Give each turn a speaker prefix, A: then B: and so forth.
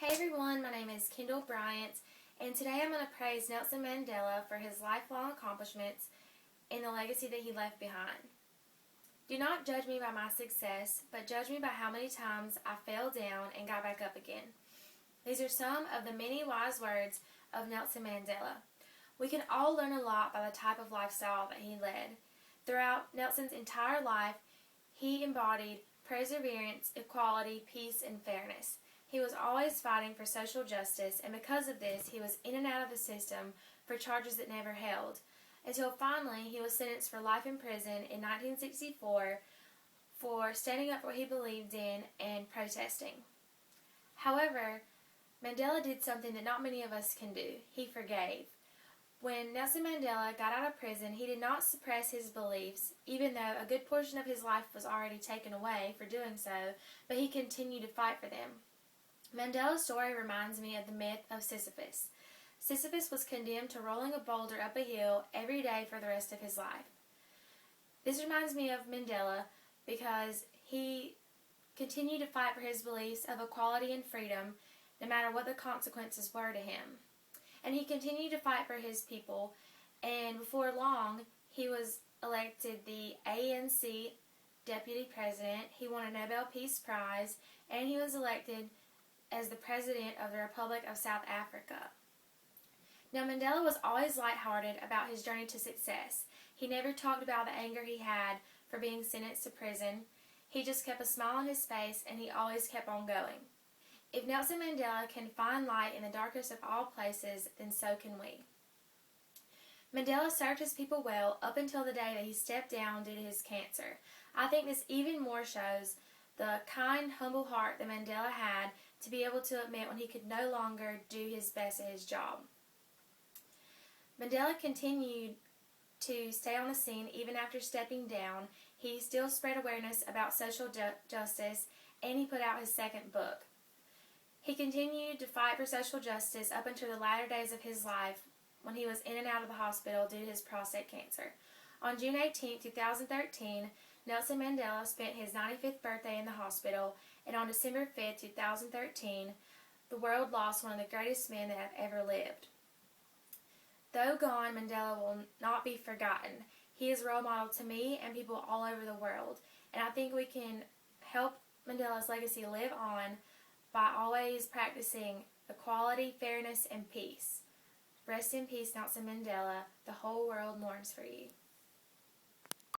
A: Hey everyone, my name is Kendall Bryant, and today I'm going to praise Nelson Mandela for his lifelong accomplishments and the legacy that he left behind. Do not judge me by my success, but judge me by how many times I fell down and got back up again. These are some of the many wise words of Nelson Mandela. We can all learn a lot by the type of lifestyle that he led. Throughout Nelson's entire life, he embodied perseverance, equality, peace, and fairness. He was always fighting for social justice, and because of this, he was in and out of the system for charges that never held, until finally he was sentenced for life in prison in 1964 for standing up for what he believed in and protesting. However, Mandela did something that not many of us can do. He forgave. When Nelson Mandela got out of prison, he did not suppress his beliefs, even though a good portion of his life was already taken away for doing so, but he continued to fight for them. Mandela's story reminds me of the myth of Sisyphus. Sisyphus was condemned to rolling a boulder up a hill every day for the rest of his life. This reminds me of Mandela because he continued to fight for his beliefs of equality and freedom, no matter what the consequences were to him. And he continued to fight for his people, and before long, he was elected the ANC Deputy President. He won a Nobel Peace Prize, and he was elected as the President of the Republic of South Africa. Now, Mandela was always lighthearted about his journey to success. He never talked about the anger he had for being sentenced to prison. He just kept a smile on his face, and he always kept on going. If Nelson Mandela can find light in the darkest of all places, then so can we. Mandela served his people well up until the day that he stepped down due to his cancer. I think this even more shows the kind, humble heart that Mandela had to be able to admit when he could no longer do his best at his job. Mandela continued to stay on the scene even after stepping down. He still spread awareness about social justice, and he put out his second book. He continued to fight for social justice up until the latter days of his life when he was in and out of the hospital due to his prostate cancer. On June 18, 2013, Nelson Mandela spent his 95th birthday in the hospital, and on December 5, 2013, the world lost one of the greatest men that have ever lived. Though gone, Mandela will not be forgotten. He is a role model to me and people all over the world, and I think we can help Mandela's legacy live on by always practicing equality, fairness, and peace. Rest in peace, Nelson Mandela. The whole world mourns for you.